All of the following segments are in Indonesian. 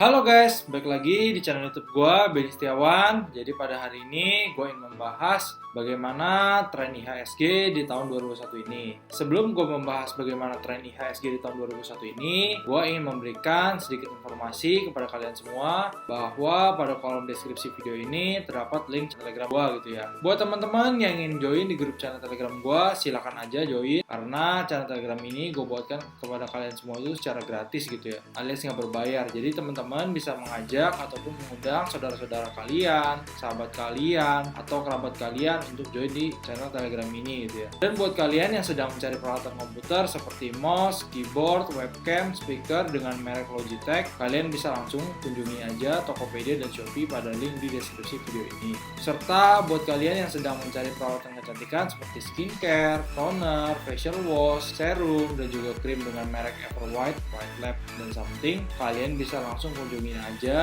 Halo guys, balik lagi di channel YouTube gue, Benny Setiawan. Jadi pada hari ini gue ingin membahas bagaimana tren IHSG di tahun 2021 ini. Sebelum gue membahas bagaimana tren IHSG di tahun 2021 ini, gue ingin memberikan sedikit informasi kepada kalian semua bahwa pada kolom deskripsi video ini terdapat link Telegram gue gitu ya. Buat teman-teman yang ingin join di grup channel Telegram gue, silakan aja join karena channel Telegram ini gue buatkan kepada kalian semua itu secara gratis gitu ya, alias nggak berbayar. Jadi teman-teman bisa mengajak ataupun mengundang saudara-saudara kalian, sahabat kalian, atau kerabat kalian untuk join di channel Telegram ini gitu ya. Dan buat kalian yang sedang mencari peralatan komputer seperti mouse, keyboard, webcam, speaker dengan merek Logitech, kalian bisa langsung kunjungi aja Tokopedia dan Shopee pada link di deskripsi video ini. Serta buat kalian yang sedang mencari peralatan kecantikan seperti skincare, toner, facial wash, serum, dan juga krim dengan merek Everwhite, White Lab, dan Something, kalian bisa langsung kunjungin aja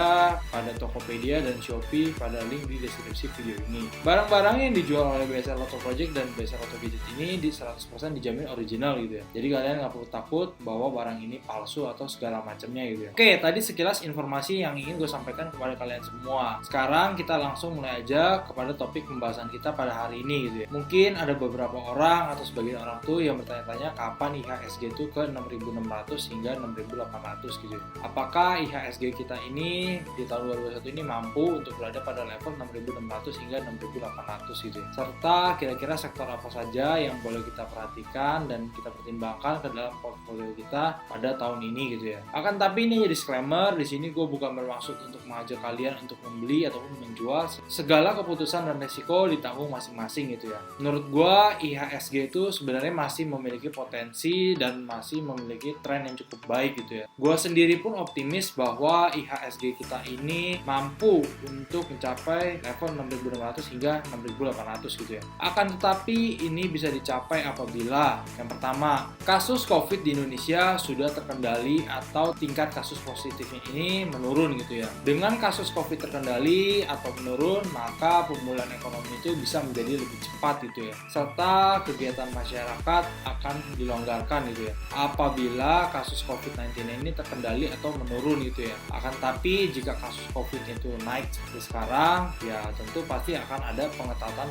pada Tokopedia dan Shopee pada link di deskripsi video ini. Barang-barang yang dijual oleh BSR Auto Project dan BSR Auto Gadget ini di 100% dijamin original gitu ya. Jadi kalian nggak perlu takut bahwa barang ini palsu atau segala macamnya gitu ya. Oke, tadi sekilas informasi yang ingin gue sampaikan kepada kalian semua. Sekarang kita langsung mulai aja kepada topik pembahasan kita pada hari ini gitu ya. Mungkin ada beberapa orang atau sebagian orang tuh yang bertanya-tanya kapan IHSG itu ke 6.600 hingga 6.800 gitu ya. Apakah IHSG kita ini di tahun 2021 ini mampu untuk berada pada level 6.600 hingga 6.800 gitu ya. Serta kira-kira sektor apa saja yang boleh kita perhatikan dan kita pertimbangkan ke dalam portfolio kita pada tahun ini gitu ya. Akan tapi ini jadi disclaimer, di sini gue bukan bermaksud untuk mengajak kalian untuk membeli ataupun menjual. Segala keputusan dan resiko ditanggung masing-masing gitu ya. Menurut gue IHSG itu sebenarnya masih memiliki potensi dan masih memiliki tren yang cukup baik gitu ya. Gue sendiri pun optimis bahwa IHSG kita ini mampu untuk mencapai level 6.600 hingga 6.800 gitu ya. Akan tetapi ini bisa dicapai apabila yang pertama, kasus COVID di Indonesia sudah terkendali atau tingkat kasus positifnya ini menurun gitu ya. Dengan kasus COVID terkendali atau menurun, maka pemulihan ekonomi itu bisa menjadi lebih cepat gitu ya. Serta kegiatan masyarakat akan dilonggarkan gitu ya. Apabila kasus COVID-19 ini terkendali atau menurun gitu ya. Akan tapi jika kasus COVID itu naik seperti sekarang, ya tentu pasti akan ada pengetatan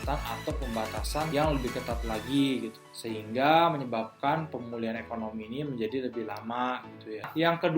atau pembatasan yang lebih ketat lagi gitu. Sehingga menyebabkan pemulihan ekonomi ini menjadi lebih lama gitu ya. Yang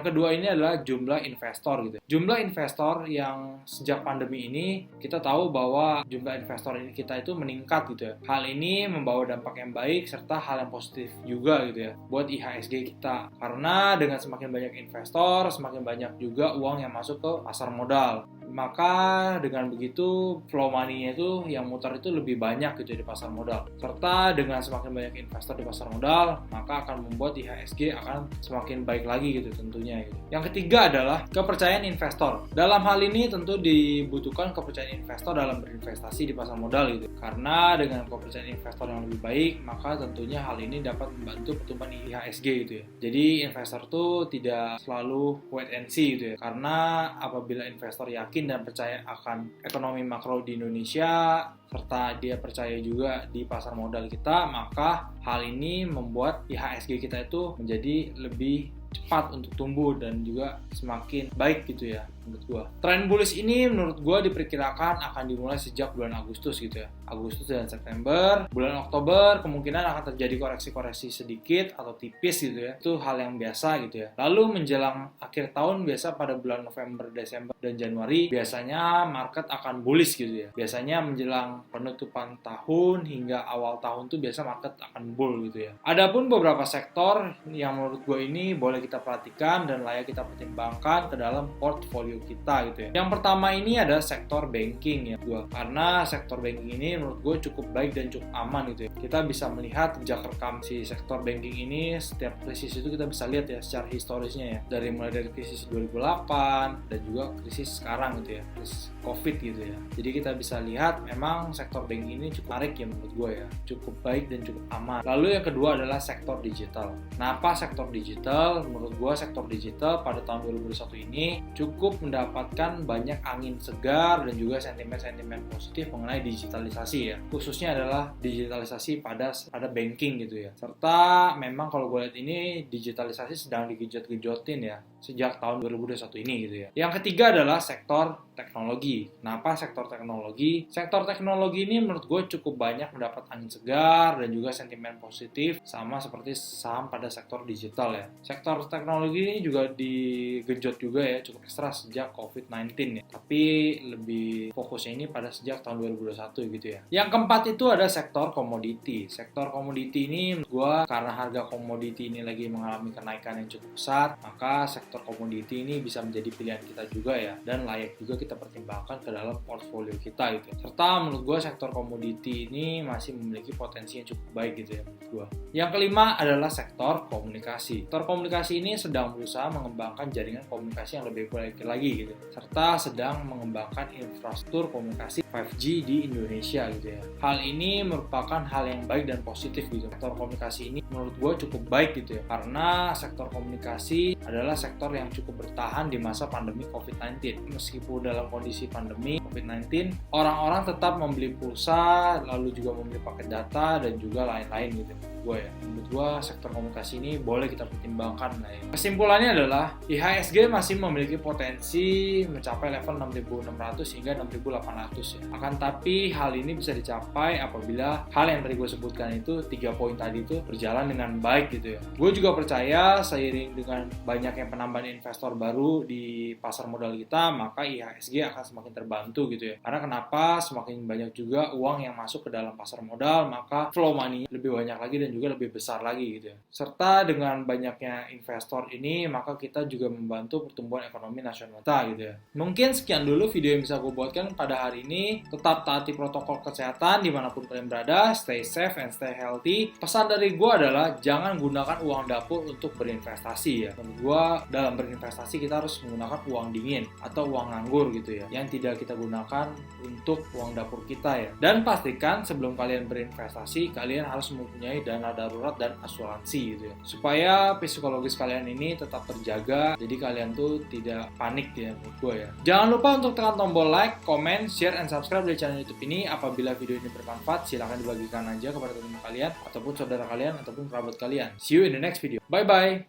kedua ini adalah jumlah investor gitu. Jumlah investor yang sejak pandemi ini kita tahu bahwa jumlah investor ini kita itu meningkat gitu ya. Hal ini membawa dampak yang baik serta hal yang positif juga gitu ya buat IHSG kita. Karena dengan semakin banyak investor, semakin banyak juga uang yang masuk ke pasar modal. Maka dengan begitu flow money-nya itu yang muter itu lebih banyak gitu di pasar modal. Serta dengan semakin banyak investor di pasar modal, maka akan membuat IHSG akan semakin baik lagi gitu tentunya gitu. Yang ketiga adalah kepercayaan investor. Dalam hal ini tentu dibutuhkan kepercayaan investor dalam berinvestasi di pasar modal gitu. Karena dengan kepercayaan investor yang lebih baik, maka tentunya hal ini dapat membantu pertumbuhan IHSG gitu ya. Jadi investor tuh tidak selalu wait and see gitu ya. Karena apabila investor yakin dan percaya akan ekonomi makro di Indonesia serta dia percaya juga di pasar modal kita, maka hal ini membuat IHSG kita itu menjadi lebih cepat untuk tumbuh dan juga semakin baik gitu ya menurut gua. Tren bullish ini menurut gua diperkirakan akan dimulai sejak bulan Agustus gitu ya. Agustus dan September. Bulan Oktober kemungkinan akan terjadi koreksi-koreksi sedikit atau tipis gitu ya. Itu hal yang biasa gitu ya. Lalu menjelang akhir tahun biasa pada bulan November, Desember, dan Januari biasanya market akan bullish gitu ya. Biasanya menjelang penutupan tahun hingga awal tahun tuh biasa market akan bull gitu ya. Adapun beberapa sektor yang menurut gue ini boleh kita perhatikan dan layak kita pertimbangkan ke dalam portfolio kita gitu ya. Yang pertama ini adalah sektor banking ya gue. Karena sektor banking ini menurut gue cukup baik dan cukup aman gitu ya. Kita bisa melihat jejak rekam si sektor banking ini setiap krisis itu kita bisa lihat ya secara historisnya ya. Mulai dari krisis 2008 dan juga krisis sekarang gitu ya. Krisis COVID gitu ya. Jadi kita bisa lihat memang sektor banking ini cukup menarik ya menurut gue ya. Cukup baik dan cukup aman. Lalu yang kedua adalah sektor digital. Nah, apa sektor digital? Menurut gue sektor digital pada tahun 2021 ini cukup mendapatkan banyak angin segar dan juga sentimen-sentimen positif mengenai digitalisasi ya. Khususnya adalah digitalisasi pada banking gitu ya. Serta memang kalau gue lihat ini digitalisasi sedang digejot-gejotin ya. sejak tahun 2021 ini gitu ya. Yang ketiga adalah sektor teknologi. Kenapa sektor teknologi? Sektor teknologi ini menurut gue cukup banyak mendapat angin segar dan juga sentimen positif, sama seperti saham pada sektor digital ya. Sektor teknologi ini juga digenjot juga ya, cukup ekstra sejak COVID-19 ya. Tapi lebih fokusnya ini pada sejak tahun 2021 gitu ya. Yang keempat itu ada sektor komoditi. Sektor komoditi ini menurut gue karena harga komoditi ini lagi mengalami kenaikan yang cukup besar, maka sektor komoditi ini bisa menjadi pilihan kita juga ya, dan layak juga kita pertimbangkan ke dalam portfolio kita gitu. Serta menurut gue sektor komoditi ini masih memiliki potensi yang cukup baik gitu ya menurut gue. Yang kelima adalah sektor komunikasi. Sektor komunikasi ini sedang berusaha mengembangkan jaringan komunikasi yang lebih baik lagi gitu, serta sedang mengembangkan infrastruktur komunikasi 5G di Indonesia gitu ya. Hal ini merupakan hal yang baik dan positif gitu. Sektor komunikasi ini menurut gue cukup baik gitu ya, karena sektor komunikasi adalah sektor yang cukup bertahan di masa pandemi COVID-19. Meskipun dalam kondisi pandemi COVID-19, orang-orang tetap membeli pulsa, lalu juga membeli paket data dan juga lain-lain gitu gue ya. Menurut gue sektor komunikasi ini boleh kita pertimbangkan lah ya. Kesimpulannya adalah IHSG masih memiliki potensi mencapai level 6.600 hingga 6.800 ya. Akan tapi hal ini bisa dicapai apabila hal yang tadi gue sebutkan itu 3 poin tadi itu berjalan dengan baik gitu ya. Gue juga percaya seiring dengan banyaknya penambahan investor baru di pasar modal kita, maka IHSG akan semakin terbantu gitu ya. Karena kenapa? Semakin banyak juga uang yang masuk ke dalam pasar modal, maka flow money lebih banyak lagi dan juga lebih besar lagi gitu ya. Serta dengan banyaknya investor ini, maka kita juga membantu pertumbuhan ekonomi nasional kita gitu ya. Mungkin sekian dulu video yang bisa gue buatkan pada hari ini. Tetap taati protokol kesehatan dimanapun kalian berada, stay safe and stay healthy. Pesan dari gue adalah jangan gunakan uang dapur untuk berinvestasi ya. Menurut gue dalam berinvestasi kita harus menggunakan uang dingin atau uang nganggur gitu ya, yang tidak kita gunakan untuk uang dapur kita ya. Dan pastikan sebelum kalian berinvestasi, kalian harus mempunyai dana darurat dan asuransi gitu ya, supaya psikologis kalian ini tetap terjaga, jadi kalian tuh tidak panik ya menurut gue ya. Jangan lupa untuk tekan tombol like, comment, share, and subscribe di channel YouTube ini. Apabila video ini bermanfaat, silahkan dibagikan aja kepada teman kalian ataupun saudara kalian ataupun kerabat kalian. See you in the next video. Bye bye.